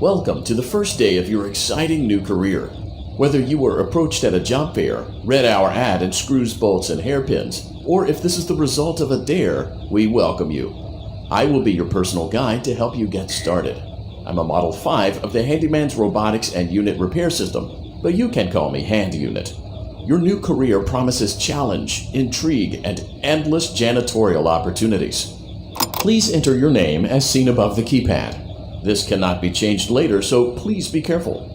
Welcome to the first day of your exciting new career. Whether you were approached at a job fair, read our ad in screws, bolts, and hairpins, or if this is the result of a dare, we welcome you. I will be your personal guide to help you get started. I'm a Model 5 of the Handyman's Robotics and Unit Repair System, but you can call me Hand Unit. Your new career promises challenge, intrigue, and endless janitorial opportunities. Please enter your name as seen above the keypad. This cannot be changed later, so please be careful.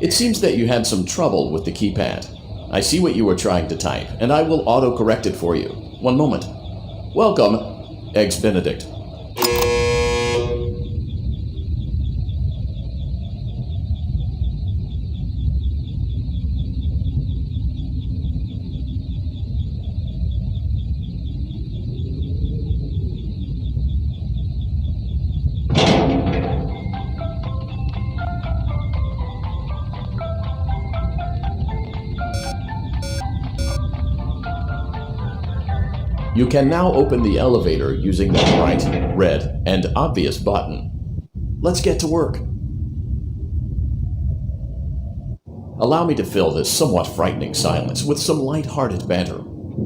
It seems that you had some trouble with the keypad. I see what you were trying to type, and I will auto-correct it for you. One moment. Welcome, Eggs Benedict. You can now open the elevator using the bright, red, and obvious button. Let's get to work. Allow me to fill this somewhat frightening silence with some light-hearted banter.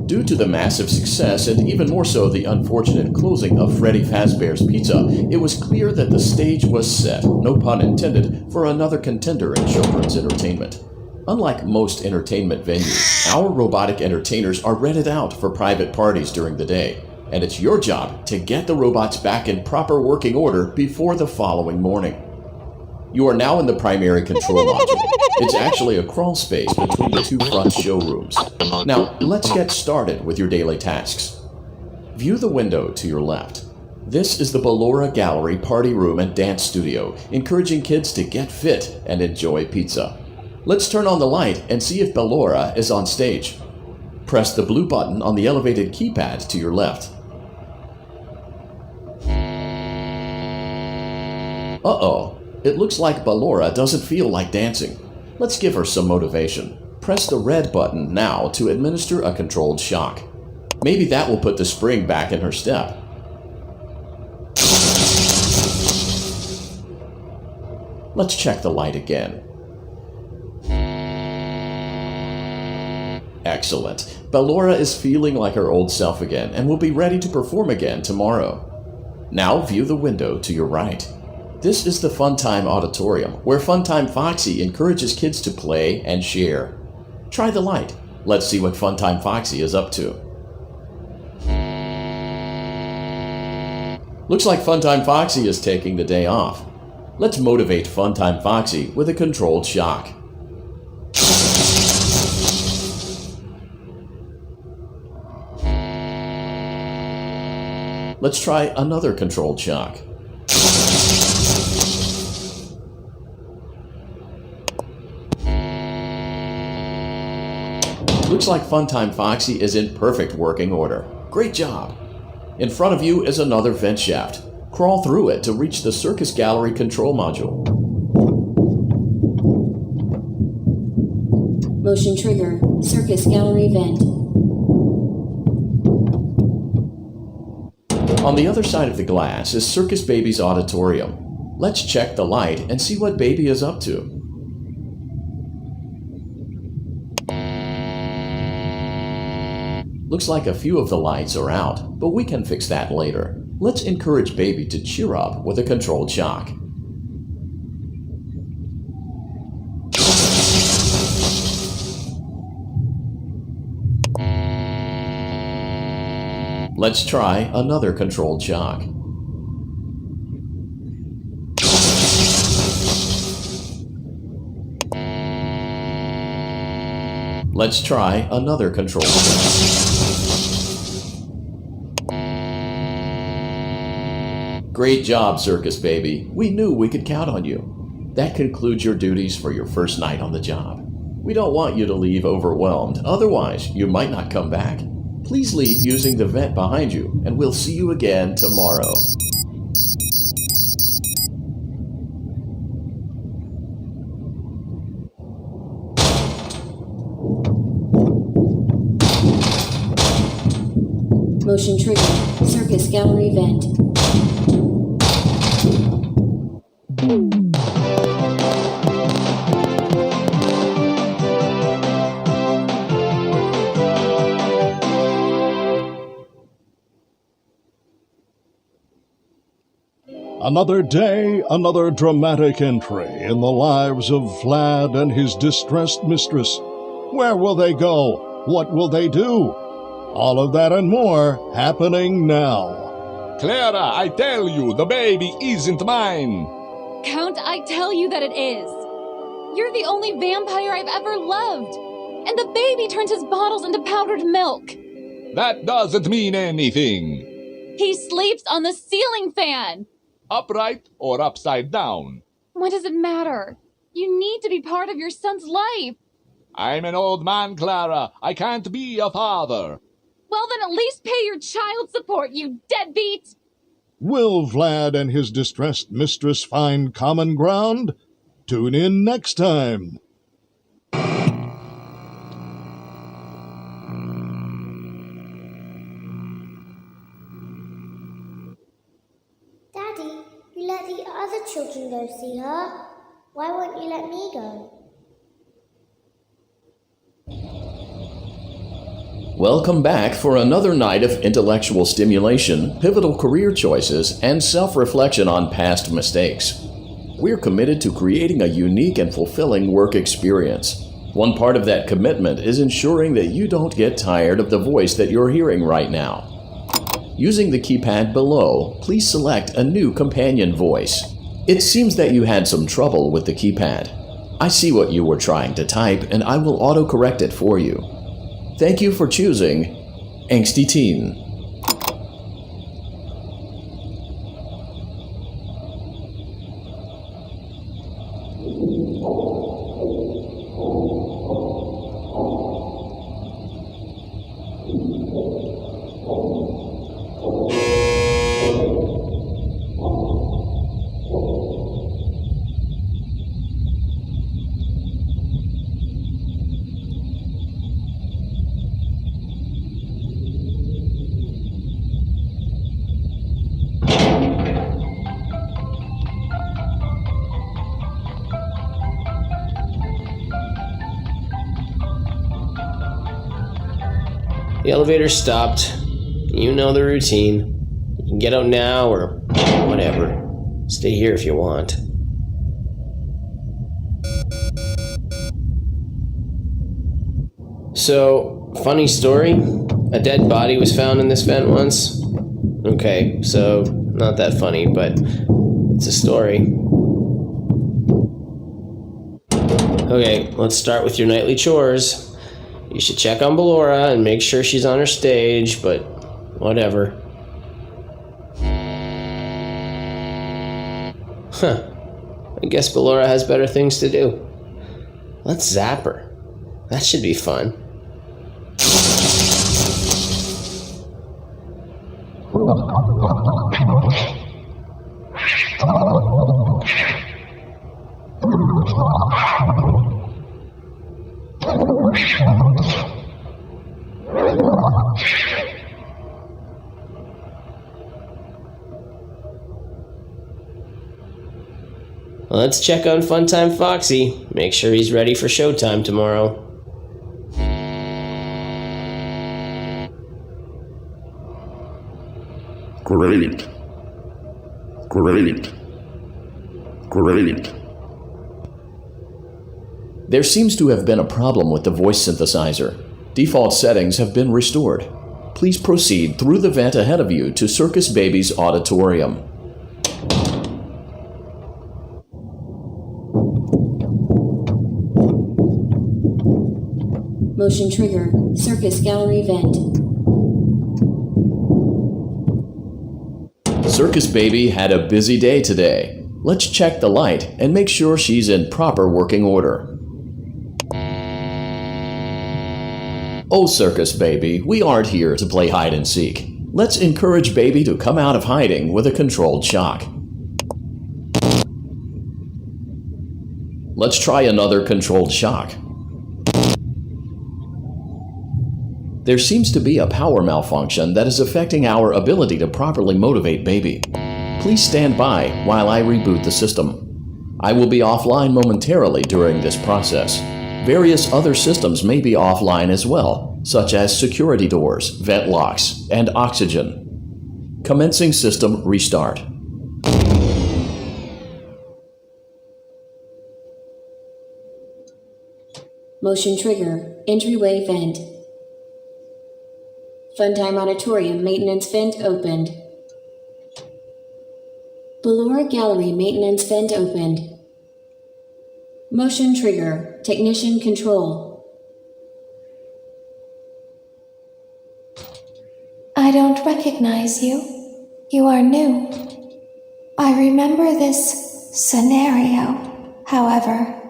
Due to the massive success, and even more so the unfortunate closing of Freddy Fazbear's Pizza, it was clear that the stage was set, no pun intended, for another contender in children's entertainment. Unlike most entertainment venues, our robotic entertainers are rented out for private parties during the day, and it's your job to get the robots back in proper working order before the following morning. You are now in the primary control module. It's actually a crawl space between the two front showrooms. Now, let's get started with your daily tasks. View the window to your left. This is the Ballora Gallery Party Room and Dance Studio, encouraging kids to get fit and enjoy pizza. Let's turn on the light and see if Ballora is on stage. Press the blue button on the elevated keypad to your left. Uh-oh, it looks like Ballora doesn't feel like dancing. Let's give her some motivation. Press the red button now to administer a controlled shock. Maybe that will put the spring back in her step. Let's check the light again. Excellent. Ballora is feeling like her old self again and will be ready to perform again tomorrow. Now view the window to your right. This is the Funtime Auditorium, where Funtime Foxy encourages kids to play and share. Try the light. Let's see what Funtime Foxy is up to. Looks like Funtime Foxy is taking the day off. Let's motivate Funtime Foxy with a controlled shock. Let's try another controlled shock. Looks like Funtime Foxy is in perfect working order. Great job! In front of you is another vent shaft. Crawl through it to reach the Circus Gallery control module. Motion trigger, Circus Gallery vent. On the other side of the glass is Circus Baby's auditorium. Let's check the light and see what Baby is up to. Looks like a few of the lights are out, but we can fix that later. Let's encourage Baby to cheer up with a controlled shock. Let's try another controlled shock. Let's try another controlled shock. Great job, Circus Baby. We knew we could count on you. That concludes your duties for your first night on the job. We don't want you to leave overwhelmed, otherwise you might not come back. Please leave using the vent behind you, and we'll see you again tomorrow. Motion trigger. Circus gallery vent. Another day, another dramatic entry in the lives of Vlad and his distressed mistress. Where will they go? What will they do? All of that and more happening now. Clara, I tell you, the baby isn't mine. Count, I tell you that it is. You're the only vampire I've ever loved. And the baby turns his bottles into powdered milk. That doesn't mean anything. He sleeps on the ceiling fan. Upright or upside down? What does it matter? You need to be part of your son's life. I'm an old man, Clara. I can't be a father. Well, then at least pay your child support, you deadbeat! Will Vlad and his distressed mistress find common ground? Tune in next time. Daddy, you let the other children go see her. Why won't you let me go? Welcome back for another night of intellectual stimulation, pivotal career choices, and self-reflection on past mistakes. We're committed to creating a unique and fulfilling work experience. One part of that commitment is ensuring that you don't get tired of the voice that you're hearing right now. Using the keypad below, please select a new companion voice. It seems that you had some trouble with the keypad. I see what you were trying to type, and I will autocorrect it for you. Thank you for choosing Angsty Teen. The elevator stopped. You know the routine. You can get out now or whatever. Stay here if you want. So, funny story. A dead body was found in this vent once. Okay, so not that funny, but it's a story. Okay, let's start with your nightly chores. You should check on Ballora and make sure she's on her stage, but whatever. Huh. I guess Ballora has better things to do. Let's zap her. That should be fun. Let's check on Funtime Foxy. Make sure he's ready for showtime tomorrow. Great. Great. Great. There seems to have been a problem with the voice synthesizer. Default settings have been restored. Please proceed through the vent ahead of you to Circus Baby's auditorium. Motion trigger. Circus gallery vent. Circus Baby had a busy day today. Let's check the light and make sure she's in proper working order. Oh, Circus Baby, we aren't here to play hide and seek. Let's encourage Baby to come out of hiding with a controlled shock. Let's try another controlled shock. There seems to be a power malfunction that is affecting our ability to properly motivate Baby. Please stand by while I reboot the system. I will be offline momentarily during this process. Various other systems may be offline as well, such as security doors, vent locks, and oxygen. Commencing system restart. Motion trigger, entryway vent. Funtime Auditorium maintenance vent opened. Ballora Gallery maintenance vent opened. Motion trigger, technician control. I don't recognize you. You are new. I remember this scenario, however.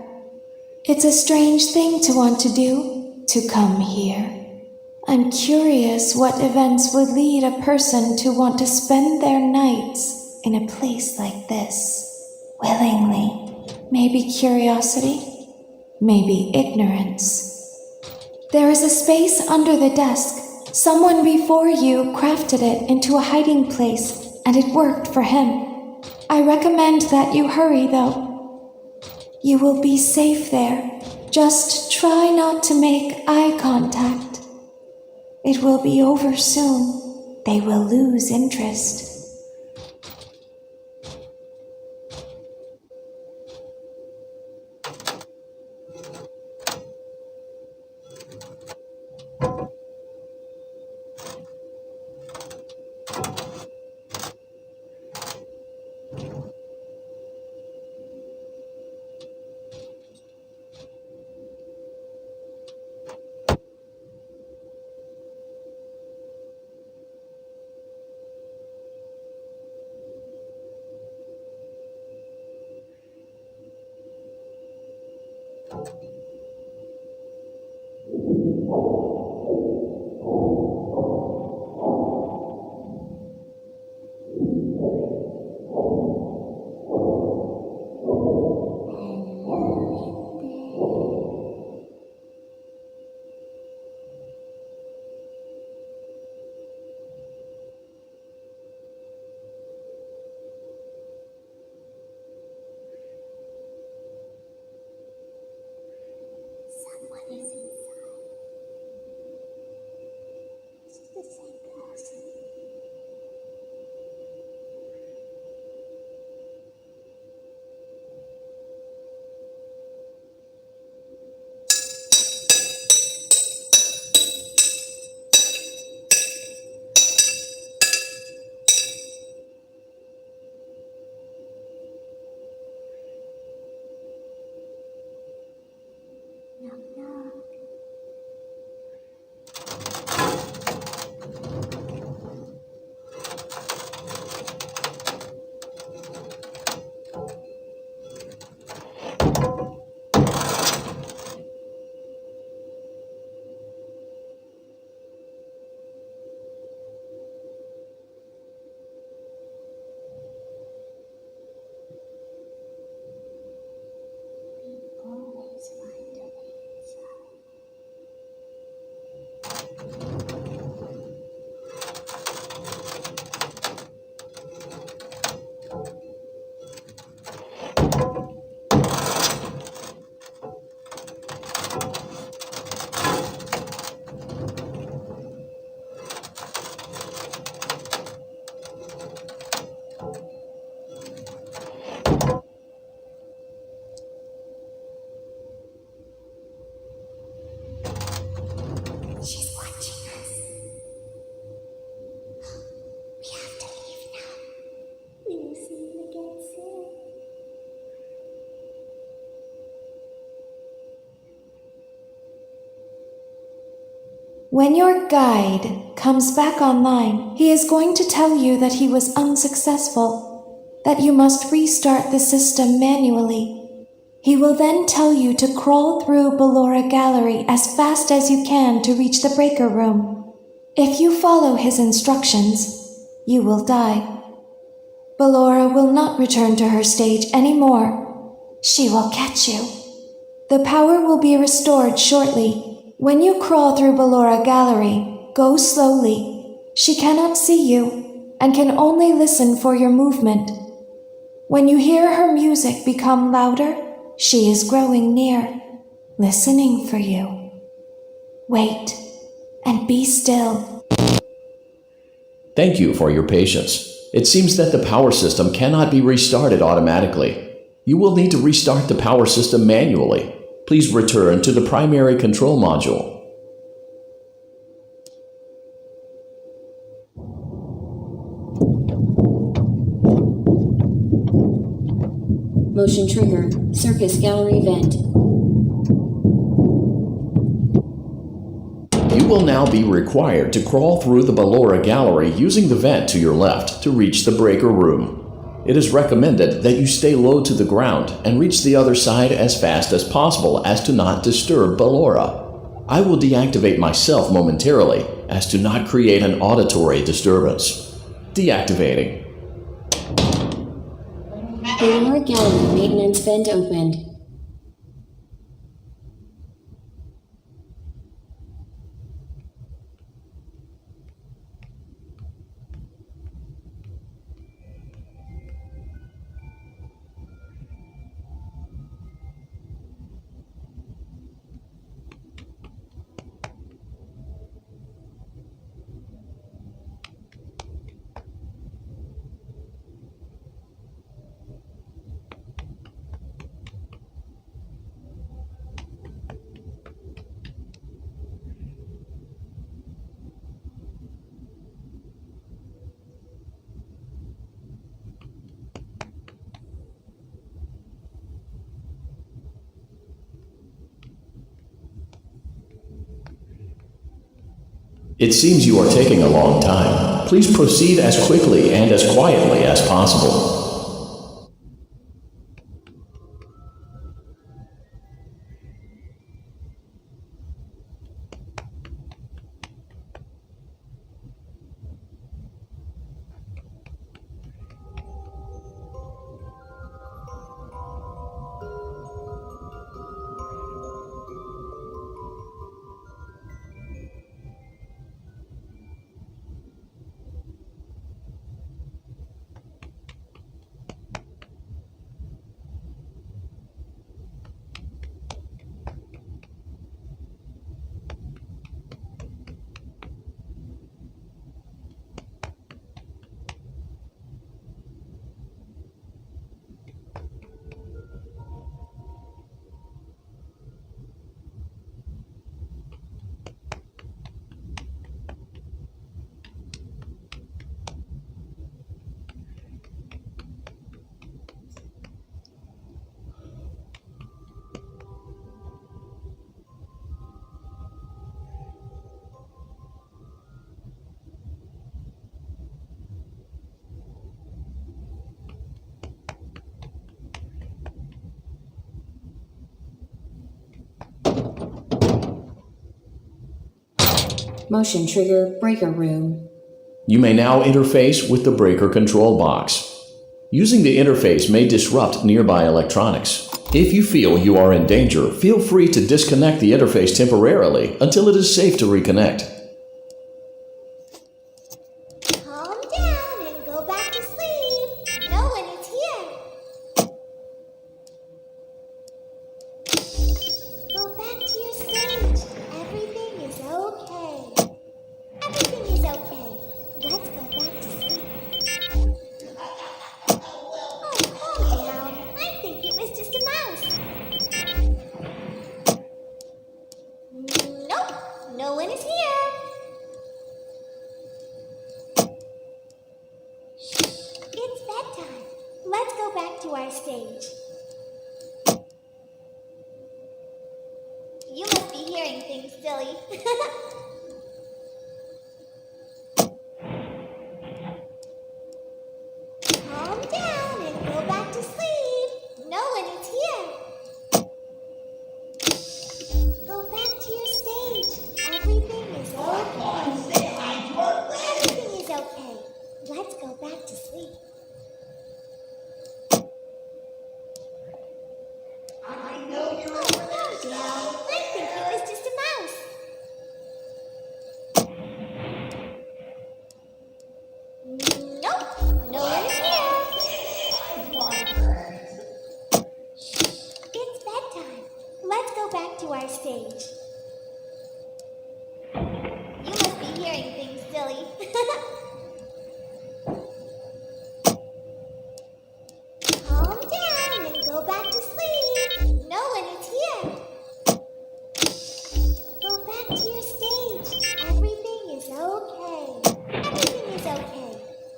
It's a strange thing to want to do, to come here. I'm curious what events would lead a person to want to spend their nights in a place like this, willingly. Maybe curiosity, maybe ignorance. There is a space under the desk. Someone before you crafted it into a hiding place, and it worked for him. I recommend that you hurry, though. You will be safe there. Just try not to make eye contact. It will be over soon. They will lose interest. When your guide comes back online, he is going to tell you that he was unsuccessful, that you must restart the system manually. He will then tell you to crawl through Ballora Gallery as fast as you can to reach the breaker room. If you follow his instructions, you will die. Ballora will not return to her stage anymore. She will catch you. The power will be restored shortly. When you crawl through Ballora Gallery, go slowly. She cannot see you and can only listen for your movement. When you hear her music become louder, she is growing near, listening for you. Wait and be still. Thank you for your patience. It seems that the power system cannot be restarted automatically. You will need to restart the power system manually. Please return to the primary control module. Motion trigger. Circus gallery vent. You will now be required to crawl through the Ballora Gallery using the vent to your left to reach the breaker room. It is recommended that you stay low to the ground and reach the other side as fast as possible as to not disturb Ballora. I will deactivate myself momentarily as to not create an auditory disturbance. Deactivating. Ballora gallery maintenance vent opened. It seems you are taking a long time. Please proceed as quickly and as quietly as possible. Motion trigger breaker room. You may now interface with the breaker control box. Using the interface may disrupt nearby electronics. If you feel you are in danger, feel free to disconnect the interface temporarily until it is safe to reconnect. Calm down and go back to sleep. No one is here. Go back to your stage. Everything is okay. Everything is okay. Let's go back to sleep. Oh, calm down. I think it was just a mouse. Nope, no one is here. Shh, it's bedtime. Let's go back to our stage. You must be hearing things, silly. Calm down and go back to sleep. No one is here. Go back to your stage. Everything is okay. Everything is okay. Let's go back to sleep. I know you're calm down. I think it was just a mouse. silly. Calm down and go back to sleep. No one is here. Go back to your stage. Everything is okay. Everything is okay.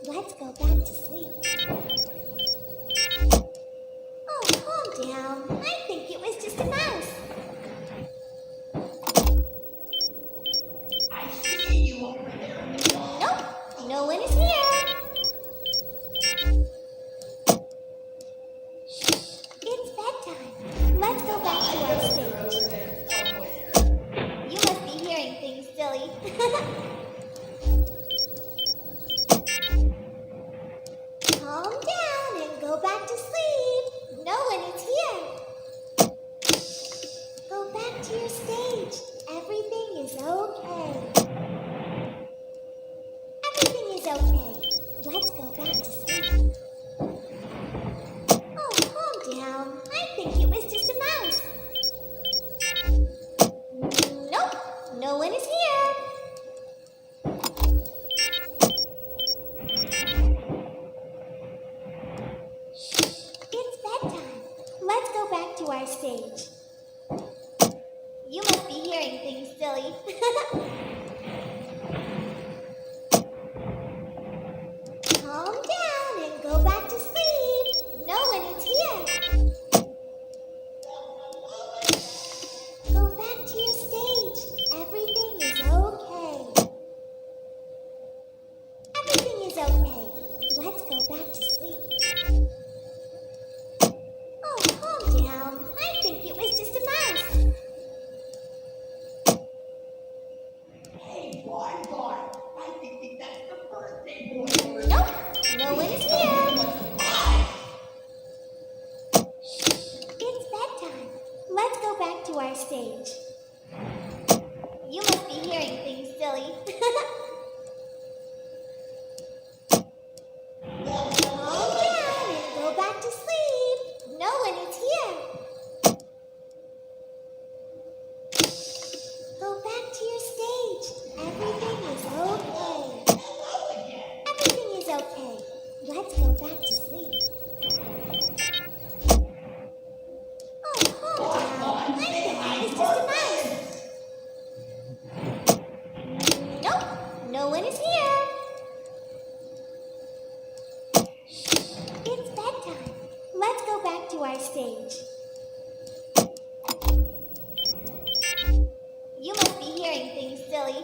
Let's go back to sleep. Oh, calm down. I think it was just a mouse. I see you over there. Nope, no one is here. It's bedtime. Let's go back to our stage. You must be hearing things, silly. Calm down and go back to sleep. No one is here. Go back to your stage. Everything is okay. Everything is okay. Let's go back to sleep. Oh, calm down. I think it was just a mouse. Nope, no one is here. It's bedtime. Let's go back to our stage. You must be hearing things, silly. Calm down and go back to sleep. No one is here. Go back to your stage. Everything is okay. Everything is okay. Let's go back to sleep. Oh, calm down. I think it was just a mouse. Hey, boy, I think that's the birthday boy. Nope, no one is here. It's bedtime. Let's go back to our stage. You must be hearing things, silly. Calm down and go back to sleep. No one is here. Go back to your stage. Everything is okay. Everything is okay. Let's go back to sleep. Oh, calm down. I think it was just a mouse. Nope, no one is here. It's bedtime. Let's go back to our stage. You must be hearing things, silly.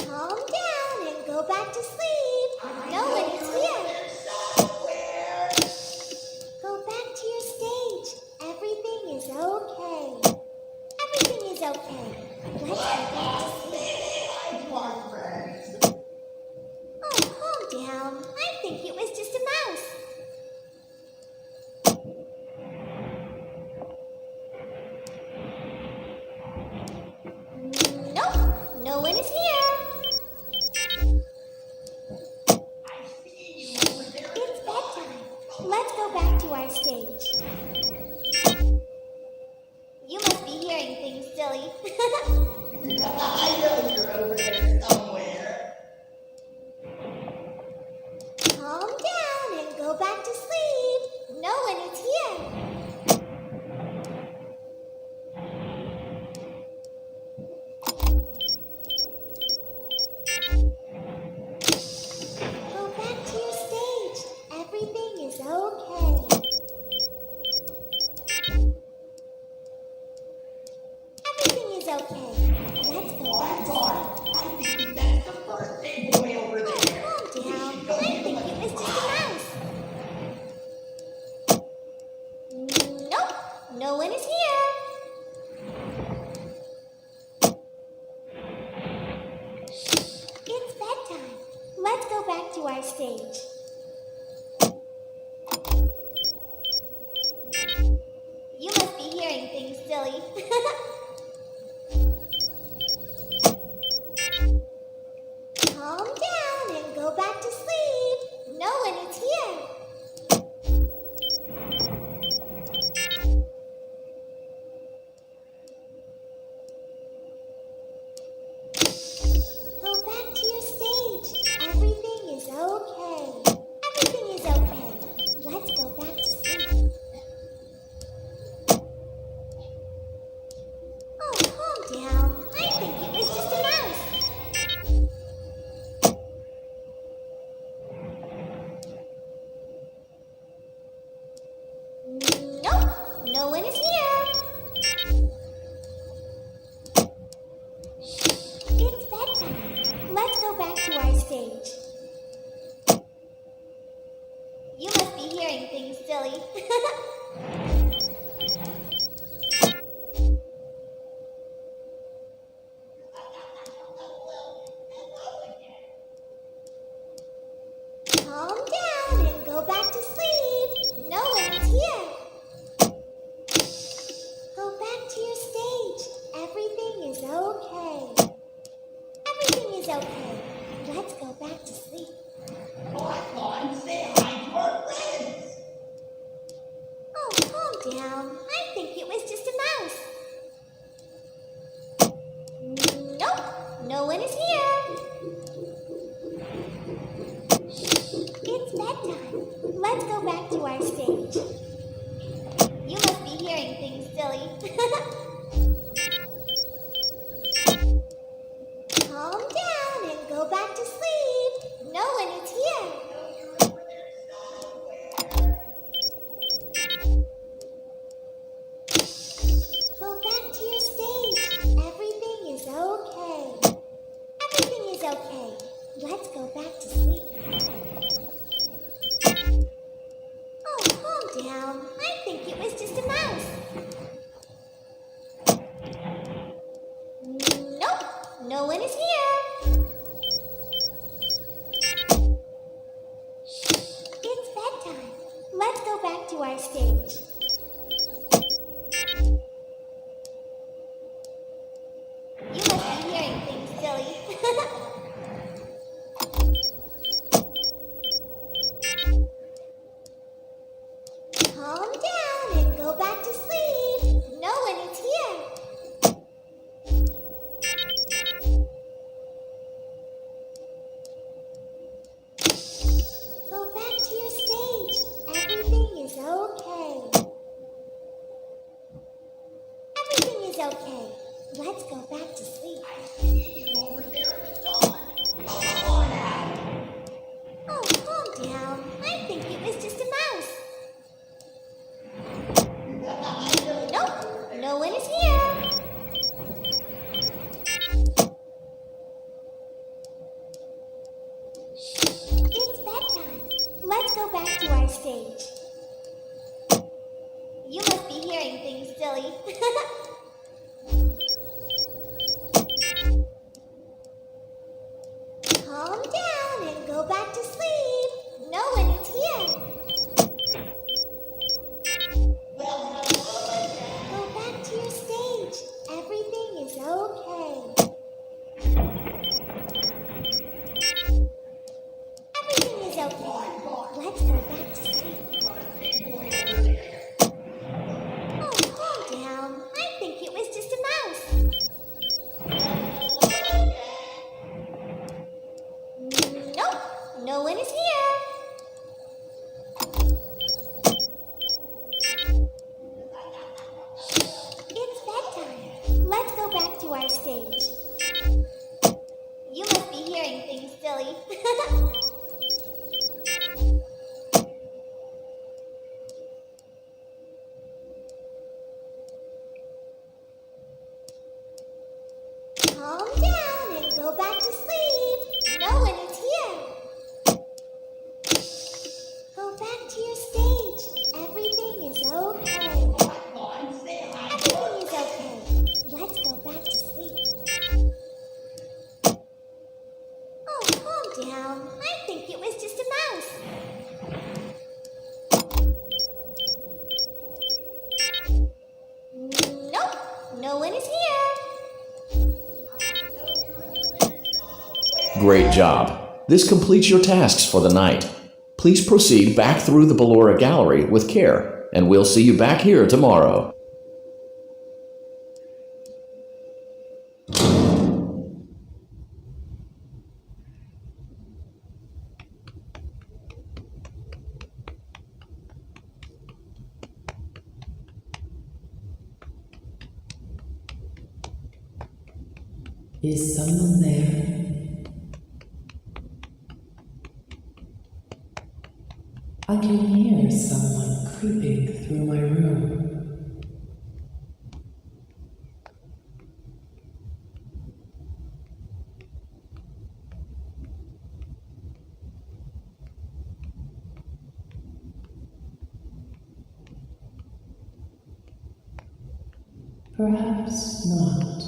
Calm down and go back to sleep. No one is here. Go back to your stage. Everything is okay. Everything is okay. Let's go back to sleep. Oh, calm down. I think it was just a mouse. Nope, no one is here. It's bedtime. Let's go back to our stage. You must be hearing things, silly. I know you're over there somewhere. Calm down and go back to sleep. No one is here. Go back to your stage. Everything is okay. Everything is okay. Let's go back to sleep. I think that's the birthday boy over there. Oh, calm down. I think it was just a mouse. Nope, no one is here. It's bedtime. Let's go back to our stage. You must be hearing things, silly. Calm down and go back to sleep. No one is here. no one is here. It's bedtime. Let's go back to our stage. You must be hearing things, silly. Calm down and go back to sleep. No one is here. Go back to your stage. Everything is okay. Everything is okay. Let's go back to sleep. Oh, calm down. I think it was just a mouse. Nope, no one is here. It's bedtime. Let's go back to our stage. You must be hearing things, silly. Calm down and go back to sleep. No one is here. Go back to your stage. Everything is okay. Everything is okay. Let's go back to sleep. Oh, calm down. I think it was just a mouse. Nope, no one is here. It's bedtime. Let's go back to our stage. You must be hearing things, silly. Calm down and go back to sleep. No one is here. Go back to your stage. Everything is okay. Everything is okay. Let's go back to sleep. Oh, calm down. I think it was just a mouse. Nope, no one is here. It's bedtime. Let's go back to our stage. You must be hearing things, silly. Calm down and go back to sleep. No one is here. Go back to your stage. Everything is okay. Everything is okay. Let's go back to sleep. Oh, calm down. I think it was just a mouse. Nope, no one is here. It's bedtime. Let's go back to our stage. You must be hearing things, silly. Calm down and go back to sleep. No one is here. Go back to your stage. Everything is okay. Everything is okay. Let's go back to sleep. Oh, calm down. I think it was just a mouse. Nope, no one is here. Great job. This completes your tasks for the night. Please proceed back through the Ballora Gallery with care, and we'll see you back here tomorrow. Is someone there? I can hear someone creeping through my room. Perhaps not.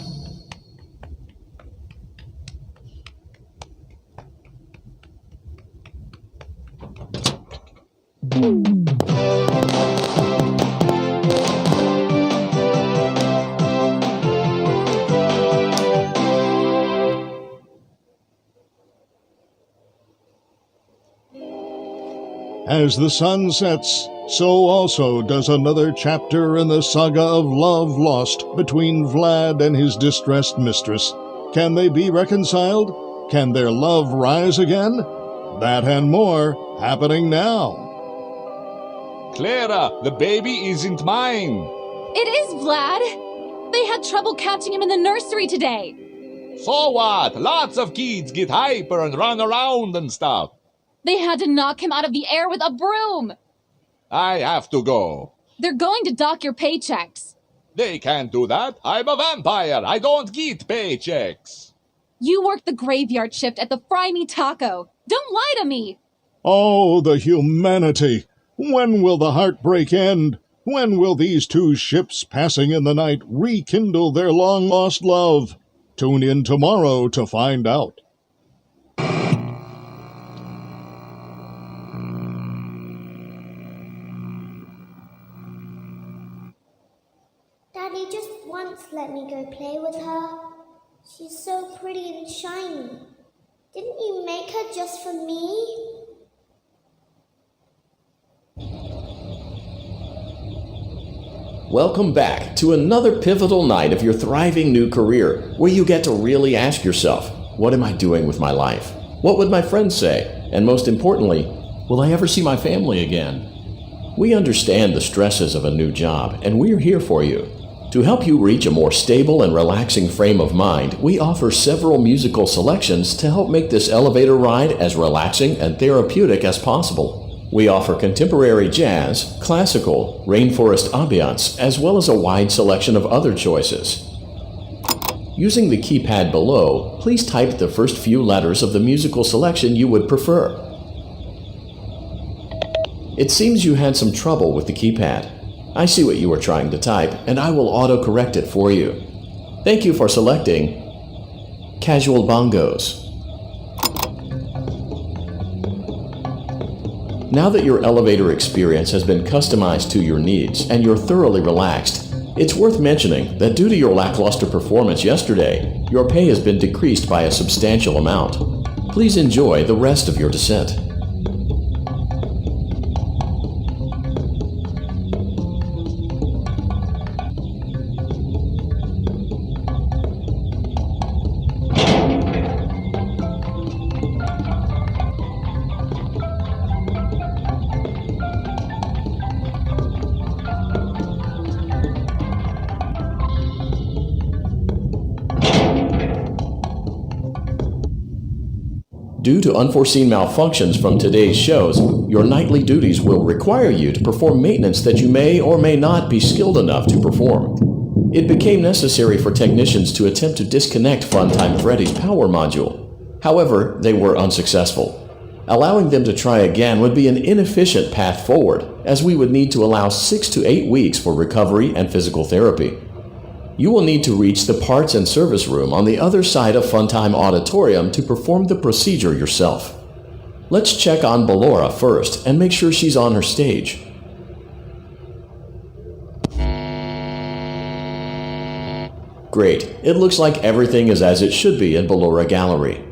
As the sun sets, so also does another chapter in the saga of love lost between Vlad and his distressed mistress. Can they be reconciled? Can their love rise again? That and more happening now. Clara, the baby isn't mine. It is Vlad! They had trouble catching him in the nursery today. So what? Lots of kids get hyper and run around and stuff. They had to knock him out of the air with a broom. I have to go. They're going to dock your paychecks. They can't do that. I'm a vampire. I don't get paychecks. You work the graveyard shift at the Fry Me Taco. Don't lie to me. Oh, the humanity! When will the heartbreak end? When will these two ships passing in the night rekindle their long-lost love? Tune in tomorrow to find out. Daddy just once let me go play with her. She's so pretty and shiny. Didn't you make her just for me? Welcome back to another pivotal night of your thriving new career, where you get to really ask yourself, what am I doing with my life? What would my friends say? And most importantly, will I ever see my family again? We understand the stresses of a new job, and we're here for you. To help you reach a more stable and relaxing frame of mind, we offer several musical selections to help make this elevator ride as relaxing and therapeutic as possible. We offer contemporary jazz, classical, rainforest ambiance, as well as a wide selection of other choices. Using the keypad below, please type the first few letters of the musical selection you would prefer. It seems you had some trouble with the keypad. I see what you were trying to type, and I will auto-correct it for you. Thank you for selecting Casual Bongos. Now that your elevator experience has been customized to your needs and you're thoroughly relaxed, it's worth mentioning that due to your lackluster performance yesterday, your pay has been decreased by a substantial amount. Please enjoy the rest of your descent. Due to unforeseen malfunctions from today's shows, your nightly duties will require you to perform maintenance that you may or may not be skilled enough to perform. It became necessary for technicians to attempt to disconnect Funtime Freddy's power module. However, they were unsuccessful. Allowing them to try again would be an inefficient path forward, as we would need to allow 6 to 8 weeks for recovery and physical therapy. You will need to reach the parts and service room on the other side of Funtime Auditorium to perform the procedure yourself. Let's check on Ballora first and make sure she's on her stage. Great, it looks like everything is as it should be in Ballora Gallery.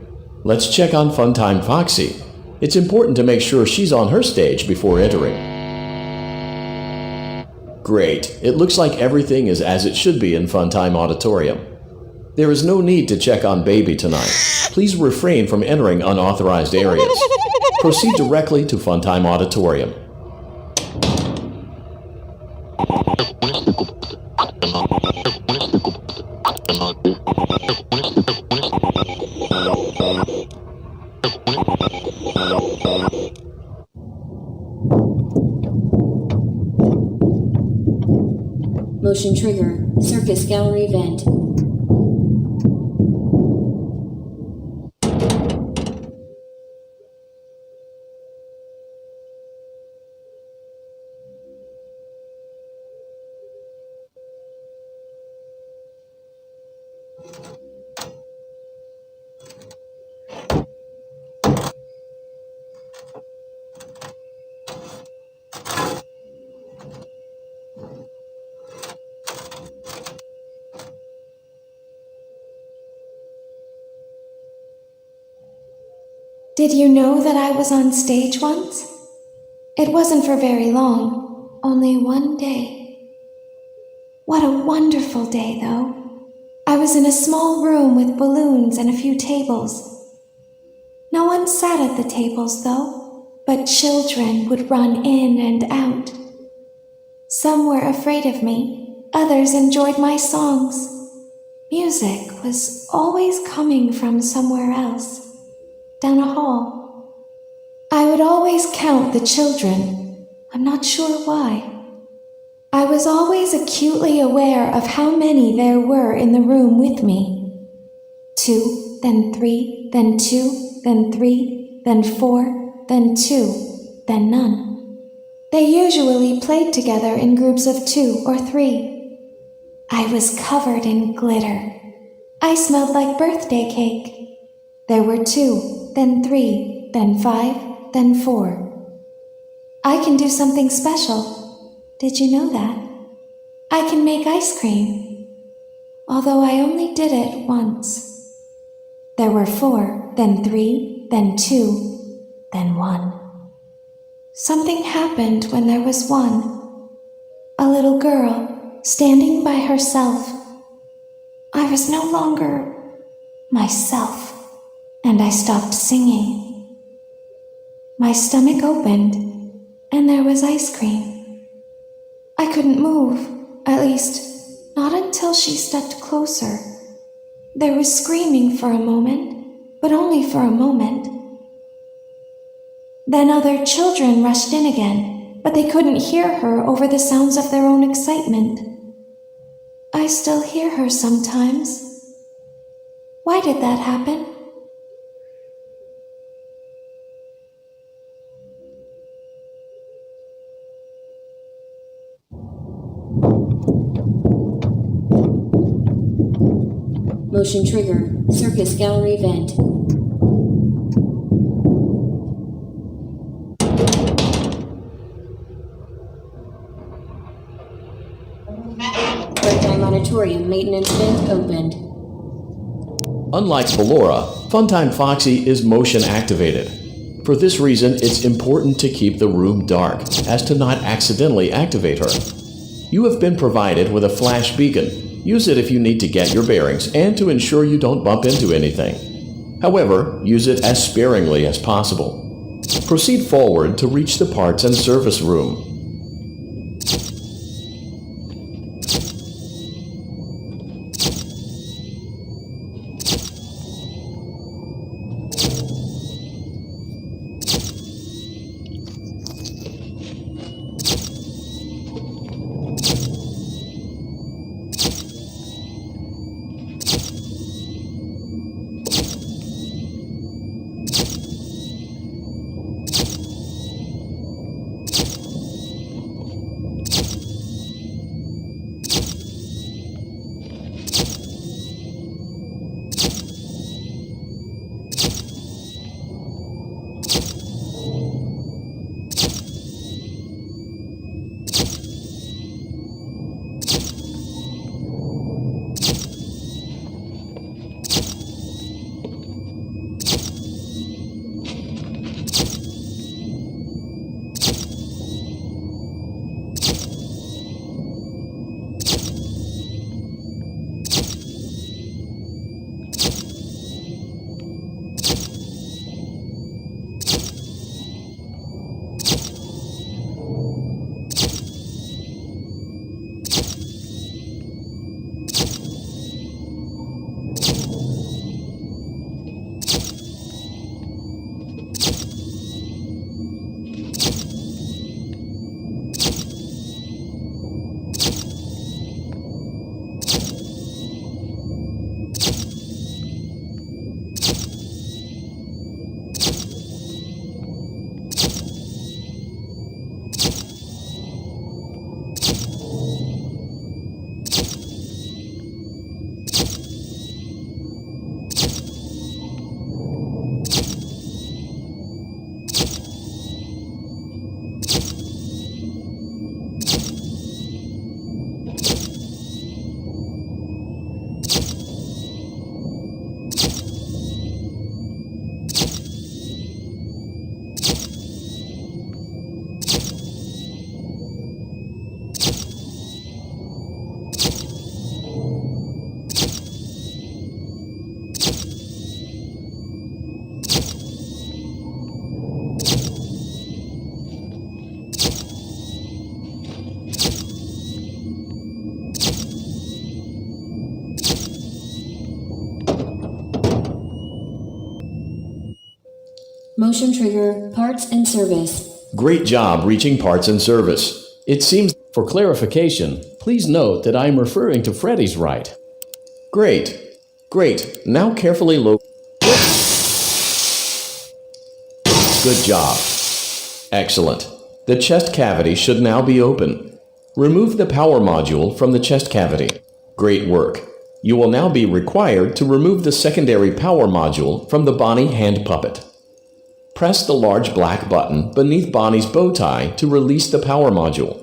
Let's check on Funtime Foxy. It's important to make sure she's on her stage before entering. Great. It looks like everything is as it should be in Funtime Auditorium. There is no need to check on Baby tonight. Please refrain from entering unauthorized areas. Proceed directly to Funtime Auditorium. Motion trigger. Circus gallery vent. Did you know that I was on stage once? It wasn't for very long, only one day. What a wonderful day, though. I was in a small room with balloons and a few tables. No one sat at the tables, though, but children would run in and out. Some were afraid of me, others enjoyed my songs. Music was always coming from somewhere else. Down a hall. I would always count the children. I'm not sure why. I was always acutely aware of how many there were in the room with me. 2, then 3, then 2, then 3, then 4, then 2, then none. They usually played together in groups of 2 or 3. I was covered in glitter. I smelled like birthday cake. There were 2, then 3, then 5, then 4. I can do something special. Did you know that? I can make ice cream. Although I only did it once. There were 4, then 3, then 2, then 1. Something happened when there was 1. A little girl standing by herself. I was no longer myself. And I stopped singing. My stomach opened, and there was ice cream. I couldn't move, at least, not until she stepped closer. There was screaming for a moment, but only for a moment. Then other children rushed in again, but they couldn't hear her over the sounds of their own excitement. I still hear her sometimes. Why did that happen? Motion trigger. Circus gallery vent. Reptile Monitorium maintenance vent opened. Unlike Ballora, Funtime Foxy is motion activated. For this reason, it's important to keep the room dark, as to not accidentally activate her. You have been provided with a flash beacon. Use it if you need to get your bearings and to ensure you don't bump into anything. However, use it as sparingly as possible. Proceed forward to reach the parts and service room. Motion trigger, parts and service. Great job reaching parts and service. It seems, for clarification, please note that I am referring to Freddy's right. Great. Now carefully locate. Good job. Excellent. The chest cavity should now be open. Remove the power module from the chest cavity. Great work. You will now be required to remove the secondary power module from the Bonnie hand puppet. Press the large black button beneath Bonnie's bow tie to release the power module.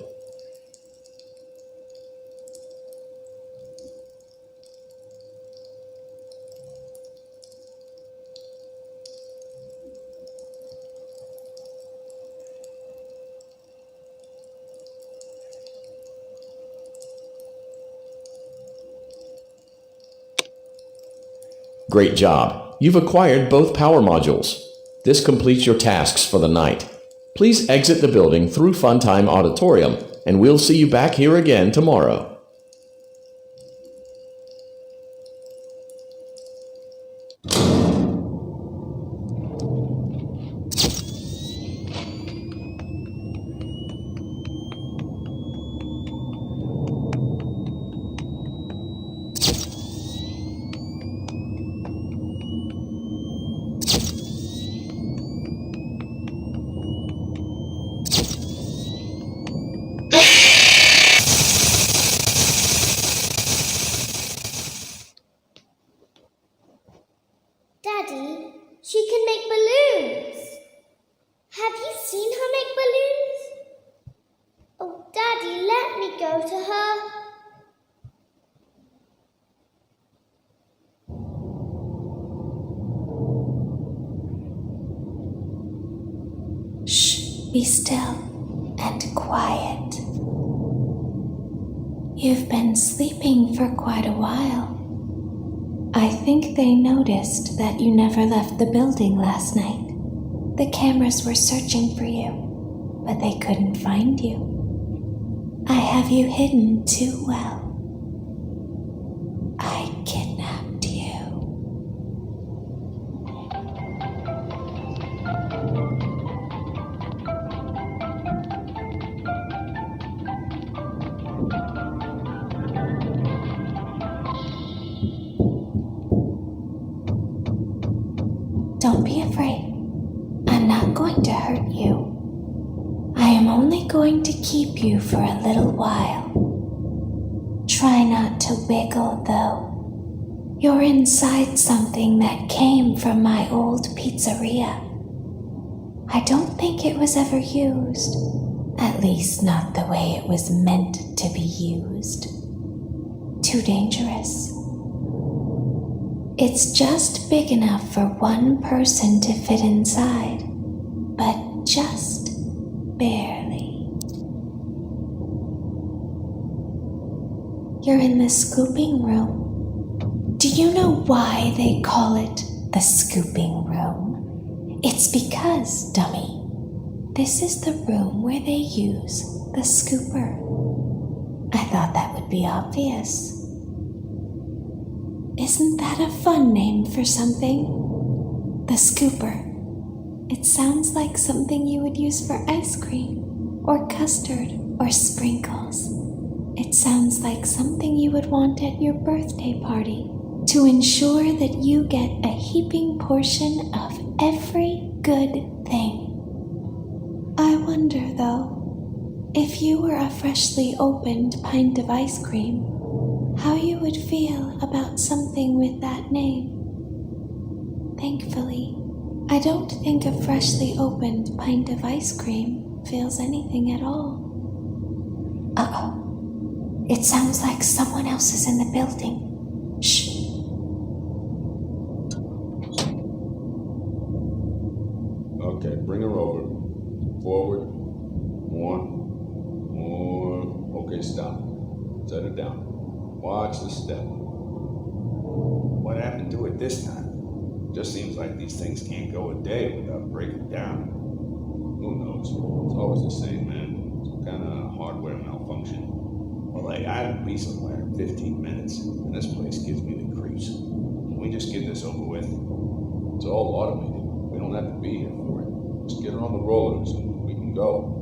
Great job. You've acquired both power modules. This completes your tasks for the night. Please exit the building through Funtime Auditorium, and we'll see you back here again tomorrow. Daddy, she can make balloons. Have you seen her make balloons? Oh, Daddy, let me go to her. Shh, be still and quiet. You've been sleeping for quite a while. I think they noticed that you never left the building last night. The cameras were searching for you, but they couldn't find you. I have you hidden too well. I kidnapped you. Don't be afraid. I'm not going to hurt you. I am only going to keep you for a little while. Try not to wiggle, though. You're inside something that came from my old pizzeria. I don't think it was ever used. At least not the way it was meant to be used. Too dangerous. It's just big enough for one person to fit inside, but just barely. You're in the scooping room. Do you know why they call it the scooping room? It's because, dummy, this is the room where they use the scooper. I thought that would be obvious. Isn't that a fun name for something? The scooper. It sounds like something you would use for ice cream, or custard, or sprinkles. It sounds like something you would want at your birthday party to ensure that you get a heaping portion of every good thing. I wonder, though, if you were a freshly opened pint of ice cream, how you would feel about something with that name. Thankfully, I don't think a freshly opened pint of ice cream feels anything at all. Uh-oh. It sounds like someone else is in the building. Shh. Okay, bring her over. Forward. More. Okay, stop. Set her down. Watch the step. What happened to it this time? Just seems like these things can't go a day without breaking down. Who knows? It's always the same, man. Some kind of hardware malfunction. Well, hey, I haven't be somewhere in 15 minutes, and this place gives me the creeps. Can we just get this over with? It's all automated. We We don't have to be here for it. Just get her on the rollers and we can go.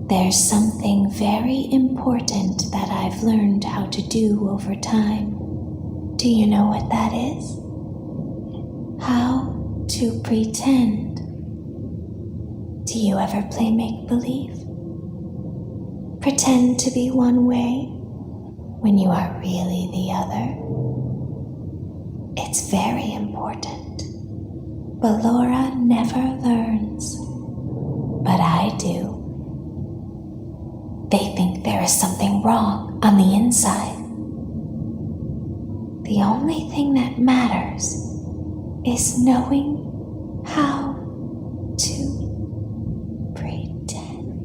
There's something very important that I've learned how to do over time. Do you know what that is? How to pretend. Do you ever play make-believe? Pretend to be one way when you are really the other? It's very important. But Laura never learns. But I do. They think there is something wrong on the inside. The only thing that matters is knowing how to pretend.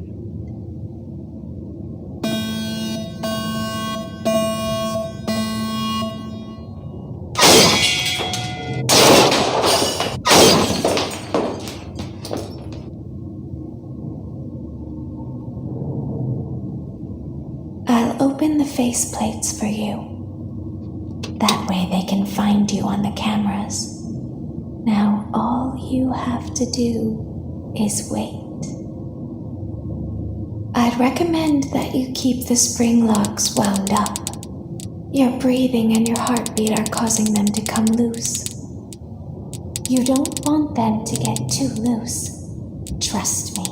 I'll open the faceplates for you. That way they can find you on the cameras. Now all you have to do is wait. I'd recommend that you keep the spring locks wound up. Your breathing and your heartbeat are causing them to come loose. You don't want them to get too loose. Trust me.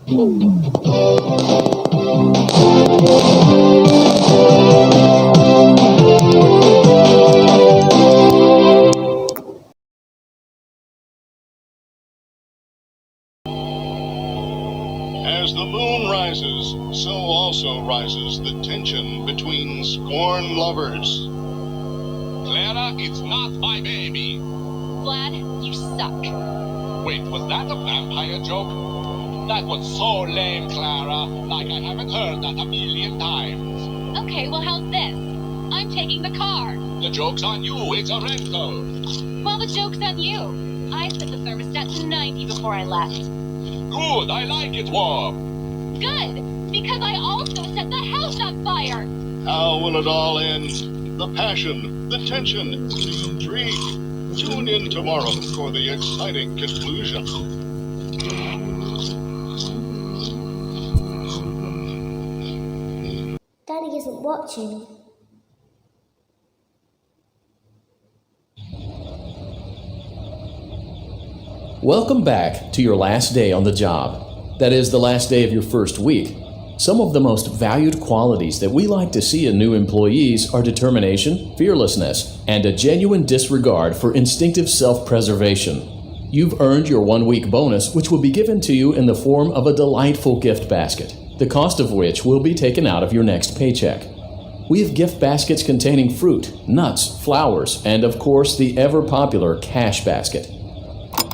As the moon rises, so also rises the tension between scorned lovers. Clara, it's not my baby. Vlad, you suck. Wait, was that a vampire joke? That was so lame, Clara. Like I haven't heard that a million times. Okay, well, how's this? I'm taking the car. The joke's on you. It's a rental. Well, the joke's on you. I set the thermostat to 90 before I left. Good. I like it warm. Good, because I also set the house on fire. How will it all end? The passion, the tension, the intrigue. Tune in tomorrow for the exciting conclusion. Daddy isn't watching. Welcome back to your last day on the job. That is, the last day of your first week. Some of the most valued qualities that we like to see in new employees are determination, fearlessness, and a genuine disregard for instinctive self-preservation. You've earned your 1-week bonus, which will be given to you in the form of a delightful gift basket, the cost of which will be taken out of your next paycheck. We have gift baskets containing fruit, nuts, flowers, and of course the ever-popular cash basket.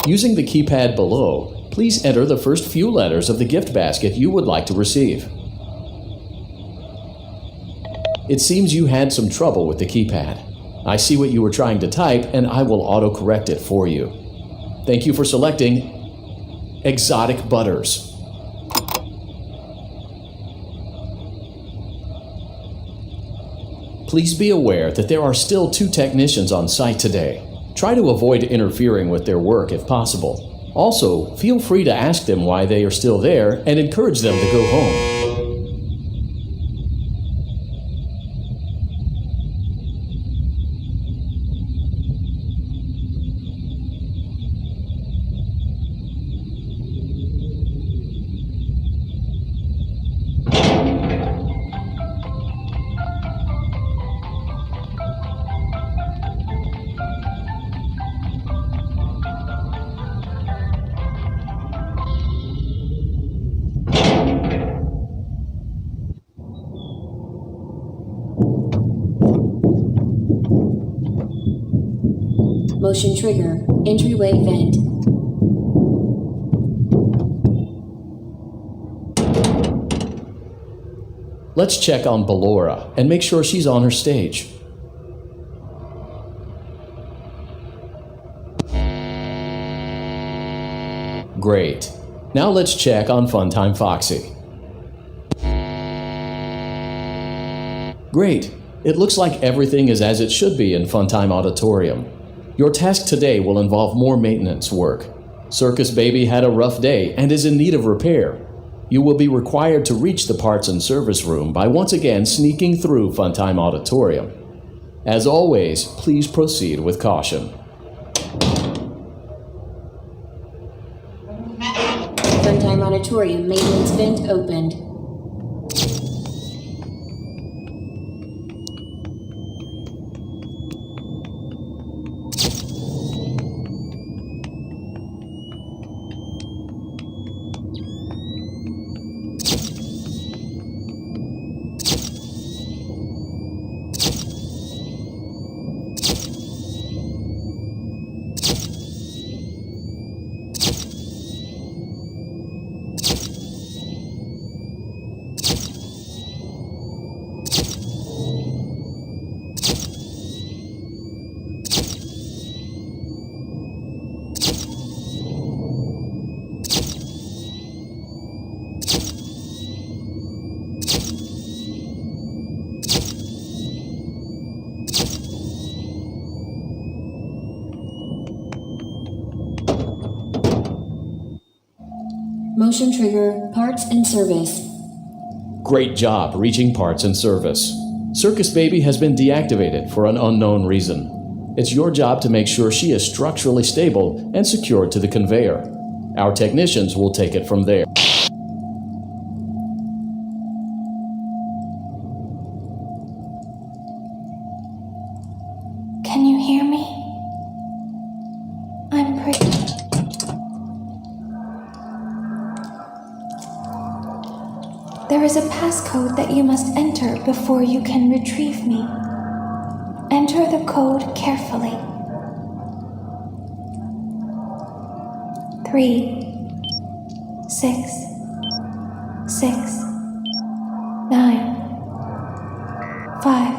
Using the keypad below, please enter the first few letters of the gift basket you would like to receive. It seems you had some trouble with the keypad. I see what you were trying to type, and I will autocorrect it for you. Thank you for selecting Exotic Butters. Please be aware that there are still 2 technicians on site today. Try to avoid interfering with their work if possible. Also, feel free to ask them why they are still there and encourage them to go home. Motion trigger. Entryway vent. Let's check on Ballora and make sure she's on her stage. Great. Now let's check on Funtime Foxy. Great. It looks like everything is as it should be in Funtime Auditorium. Your task today will involve more maintenance work. Circus Baby had a rough day and is in need of repair. You will be required to reach the parts and service room by once again sneaking through Funtime Auditorium. As always, please proceed with caution. Funtime Auditorium maintenance vent opened. Motion trigger, parts and service. Great job reaching parts and service. Circus Baby has been deactivated for an unknown reason. It's your job to make sure she is structurally stable and secured to the conveyor. Our technicians will take it from there. Can you hear me? I'm pretty. There is a passcode that you must enter before you can retrieve me. Enter the code carefully. 3, 6, 6, 9, 5.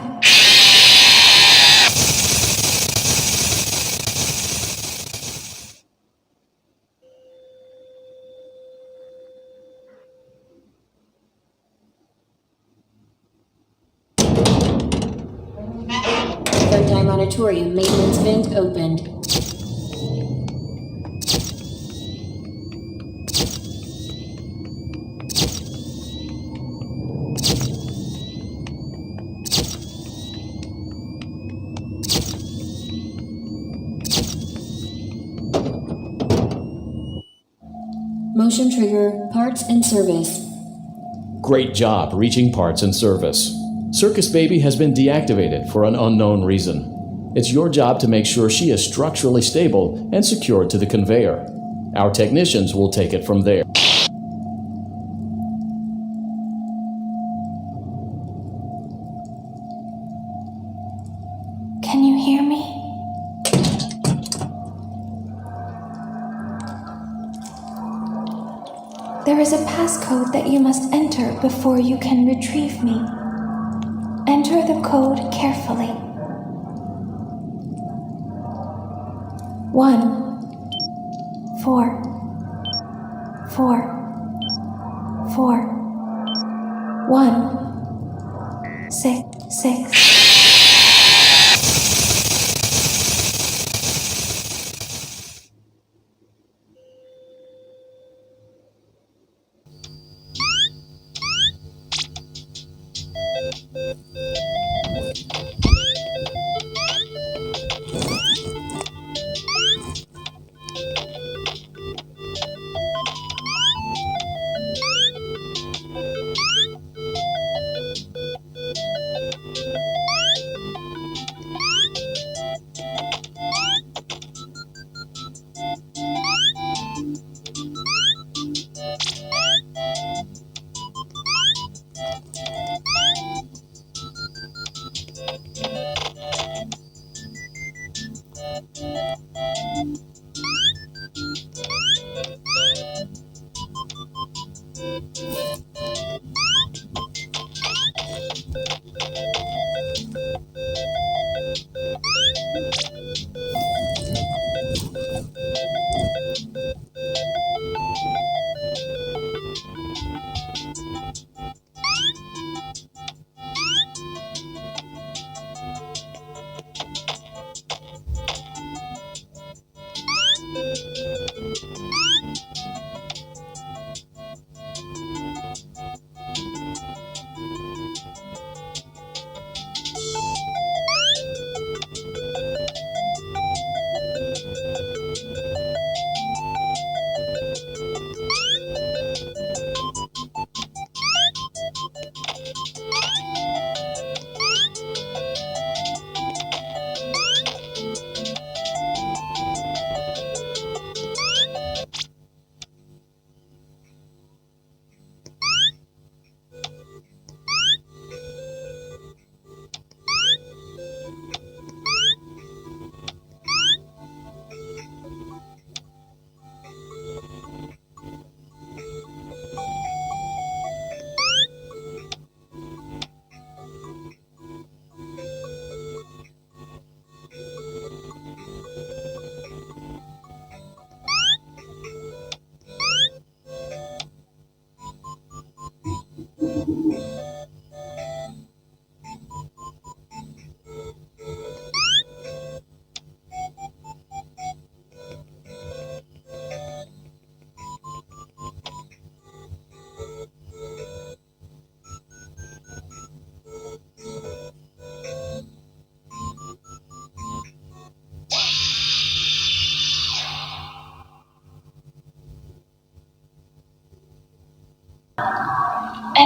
Third time auditorium maintenance vent opened. Motion trigger, parts and service. Great job reaching parts and service. Circus Baby has been deactivated for an unknown reason. It's your job to make sure she is structurally stable and secured to the conveyor. Our technicians will take it from there. Can you hear me? There is a passcode that you must enter before you can retrieve me. Enter the code carefully. 1, 4, 4, 4, 1, 6, 6.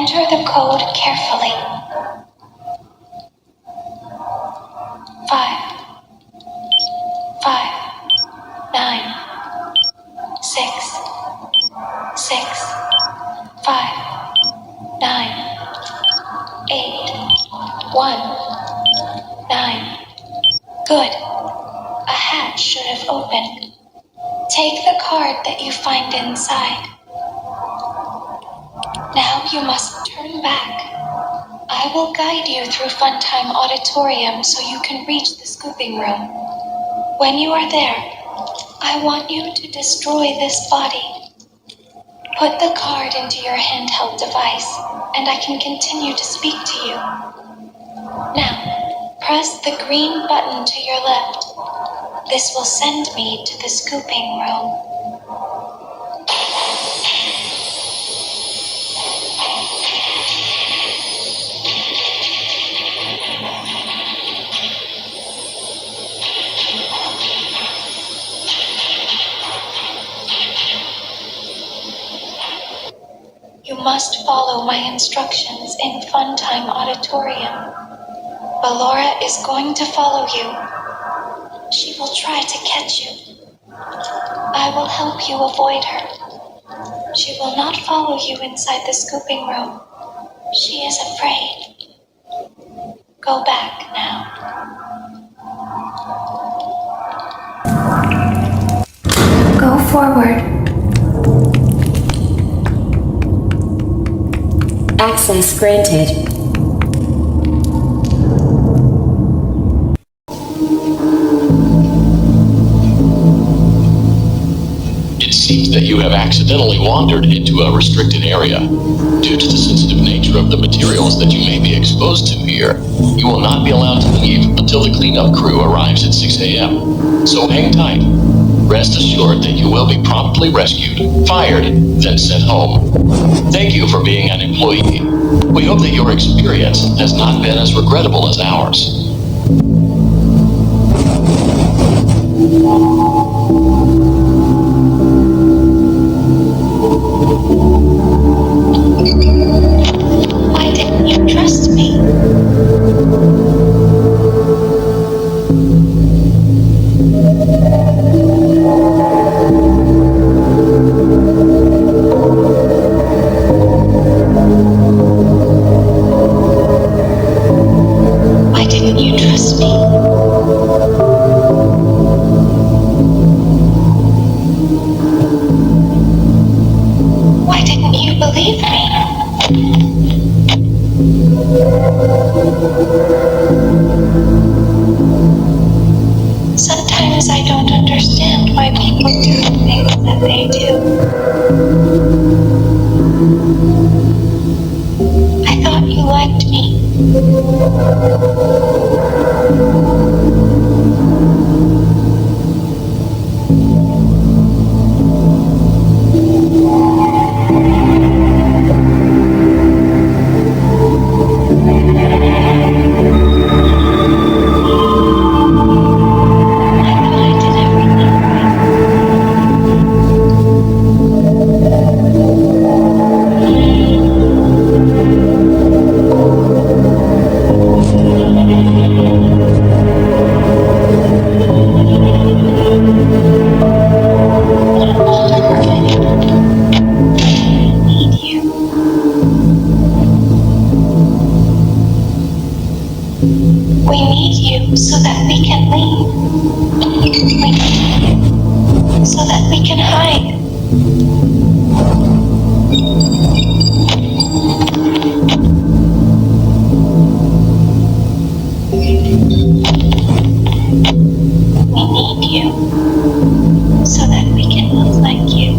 Enter the code carefully. 5, 5, 9, 6, 6, 5, 9, 8, 1, 9. Good. A hatch should have opened. Take the card that you find inside. Now you must turn back. I will guide you through Funtime Auditorium so you can reach the scooping room. When you are there, I want you to destroy this body. Put the card into your handheld device, and I can continue to speak to you. Now, press the green button to your left. This will send me to the scooping room. You must follow my instructions in Funtime Auditorium. Ballora is going to follow you. She will try to catch you. I will help you avoid her. She will not follow you inside the scooping room. She is afraid. Go back now. Go forward. Access granted. It seems that you have accidentally wandered into a restricted area. Due to the sensitive nature of the materials that you may be exposed to here, you will not be allowed to leave until the cleanup crew arrives at 6 a.m. So hang tight. Rest assured that you will be promptly rescued, fired, then sent home. Thank you for being an employee. We hope that your experience has not been as regrettable as ours. Why didn't you trust me? Why didn't you trust me? Why didn't you believe me? Sometimes I don't understand why people do the things that they do. I thought you liked me. We need you so that we can leave. We need you so that we can hide. We need you so that we can look like you.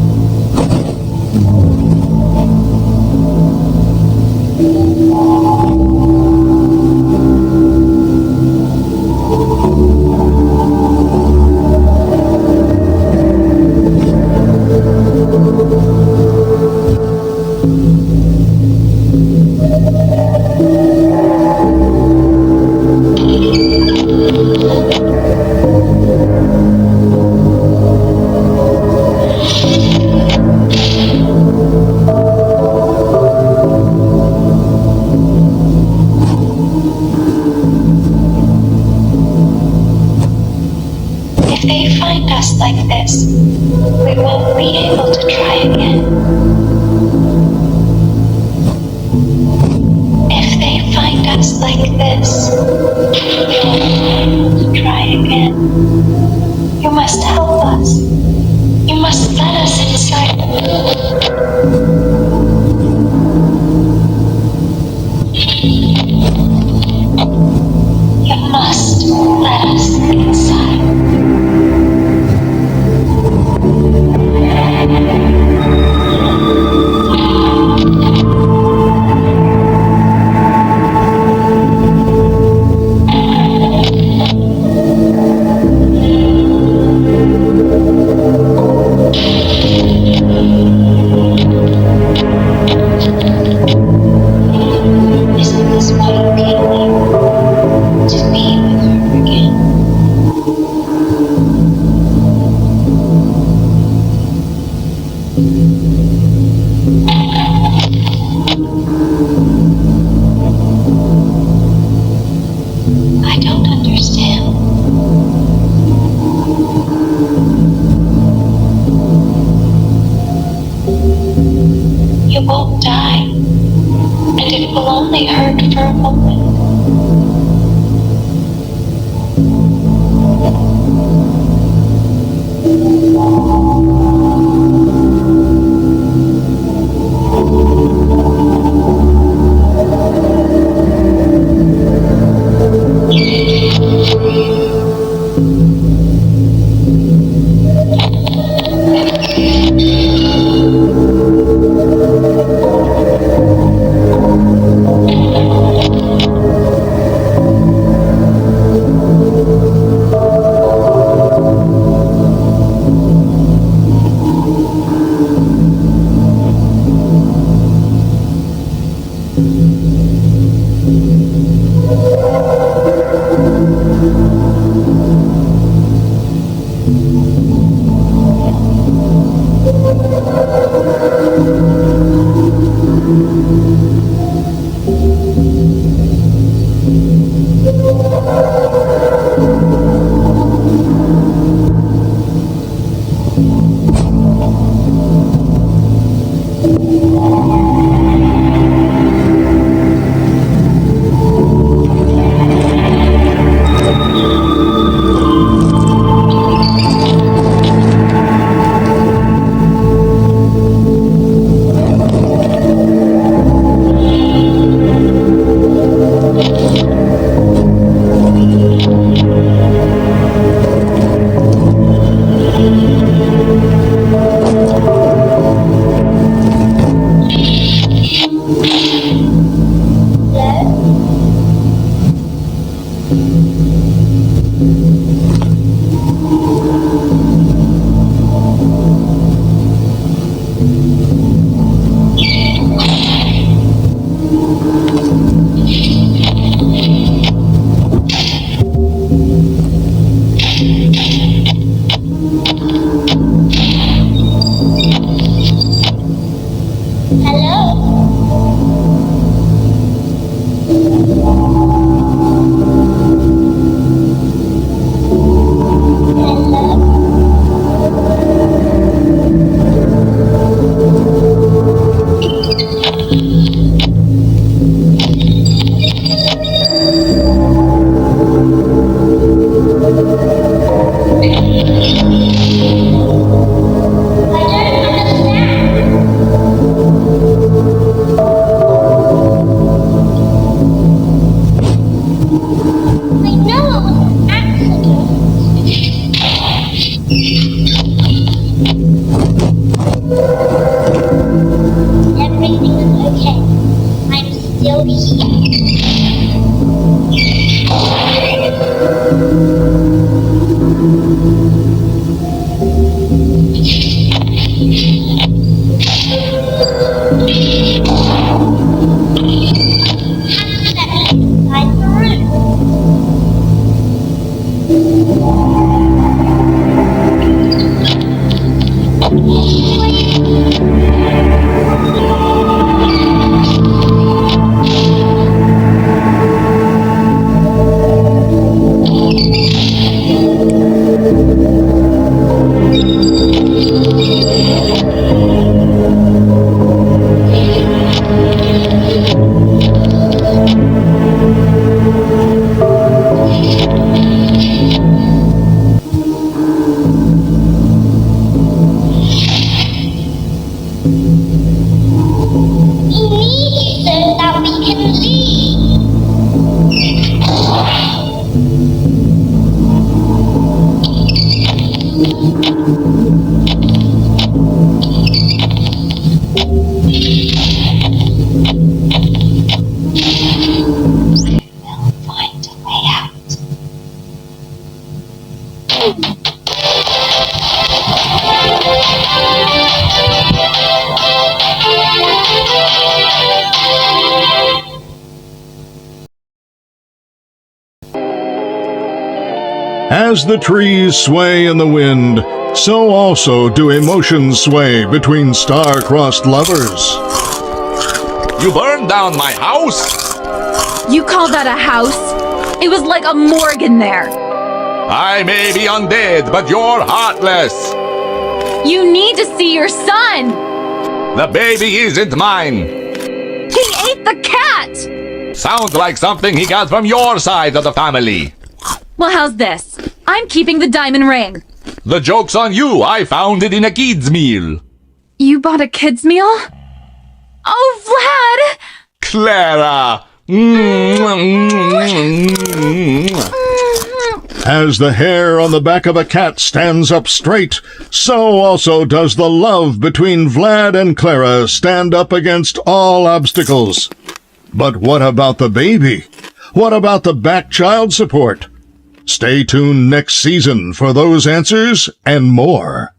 they find us like this, we won't be able to try again. If they find us like this, we won't be able to try again. You must help us. You must let us inside. You must let us inside. Isn't this why you came here? To be with her again. I don't understand. You won't die, and it will only hurt for a moment. As the trees sway in the wind, so also do emotions sway between star-crossed lovers. You burned down my house? You call that a house? It was like a morgue in there. I may be undead, but you're heartless. You need to see your son. The baby isn't mine. He ate the cat. Sounds like something he got from your side of the family. Well, how's this? I'm keeping the diamond ring. The joke's on you. I found it in a kid's meal. You bought a kid's meal? Oh, Vlad! Clara! As the hair on the back of a cat stands up straight, so also does the love between Vlad and Clara stand up against all obstacles. But what about the baby? What about the back child support? Stay tuned next season for those answers and more.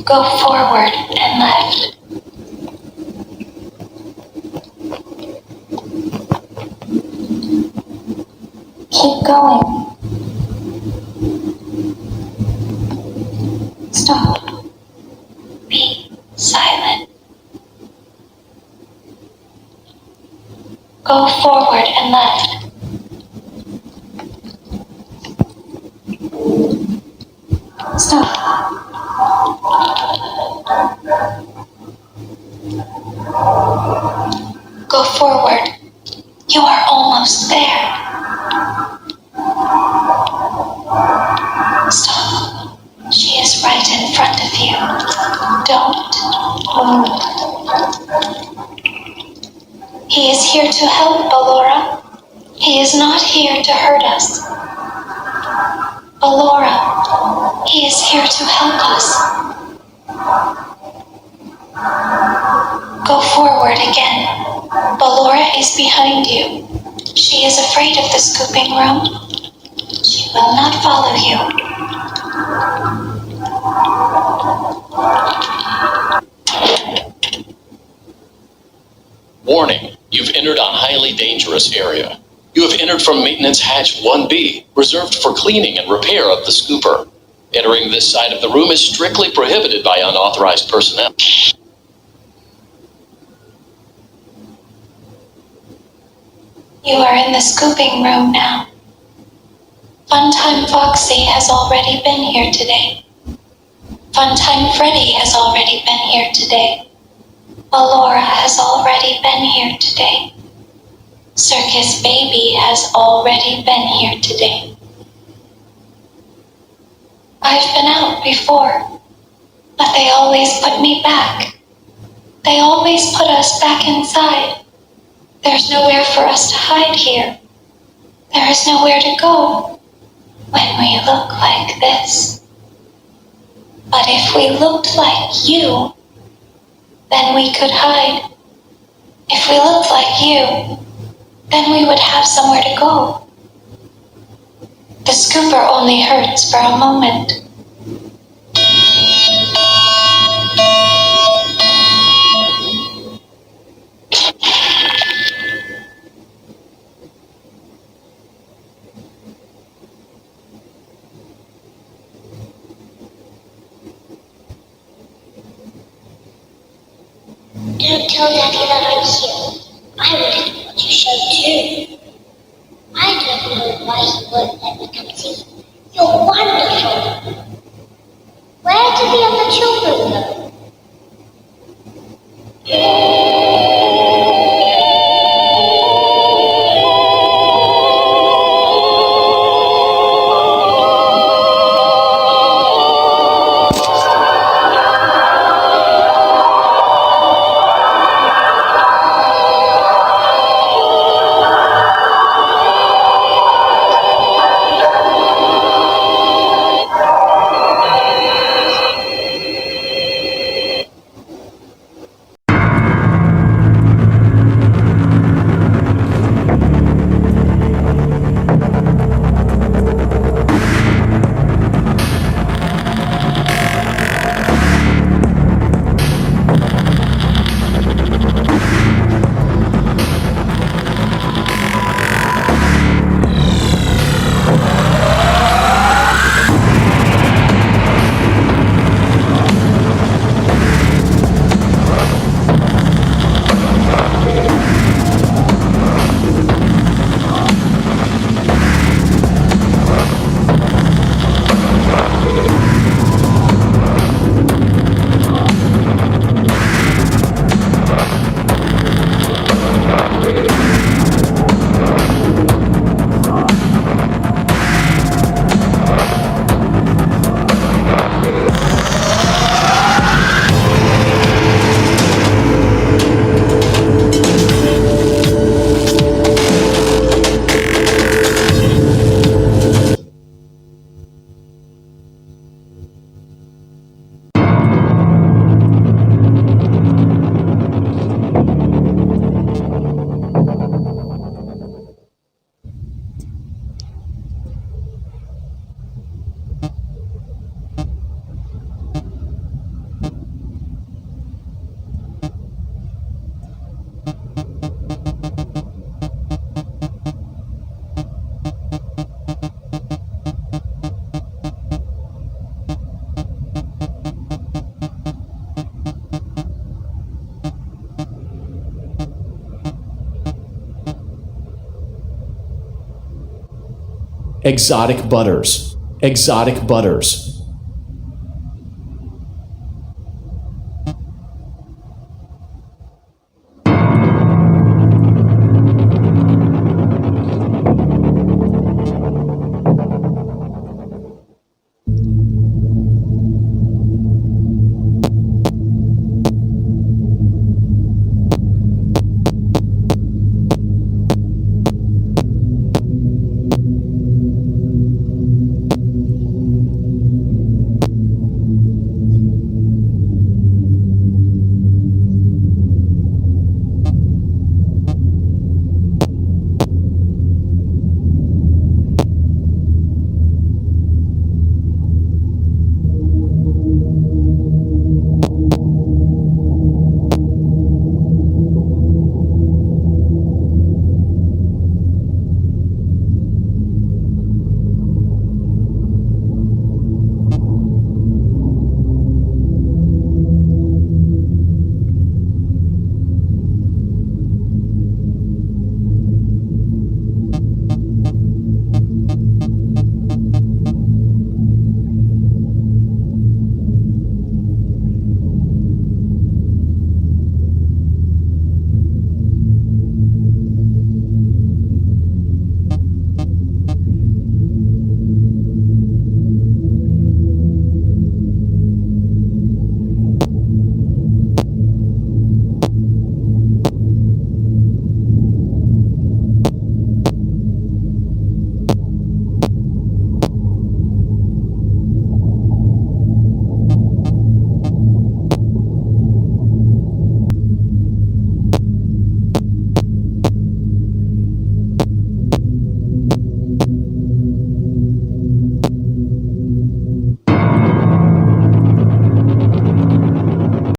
Go forward and left. Keep going. Stop. Be silent. Go forward and left. Stop. Go forward. You are almost there. Stop. She is right in front of you. Don't move. He is here to help, Ballora. He is not here to hurt us. Ballora, he is here to help us. Go forward again. Ballora is behind you. She is afraid of the scooping room. She will not follow you. Warning, you've entered a highly dangerous area. You have entered from Maintenance Hatch 1B, reserved for cleaning and repair of the scooper. Entering this side of the room is strictly prohibited by unauthorized personnel. You are in the scooping room now. Funtime Foxy has already been here today. Funtime Freddy has already been here today. Ballora has already been here today. Circus Baby has already been here today. I've been out before, but they always put me back. They always put us back inside. There's nowhere for us to hide here. There is nowhere to go when we look like this. But if we looked like you, then we could hide. If we looked like you, then we would have somewhere to go. The scooper only hurts for a moment. Don't tell Daddy that I'm here. I wanted to watch your show too. I don't know why he won't let me come see you. You're wonderful. Where did the other children go? Exotic butters. Exotic butters.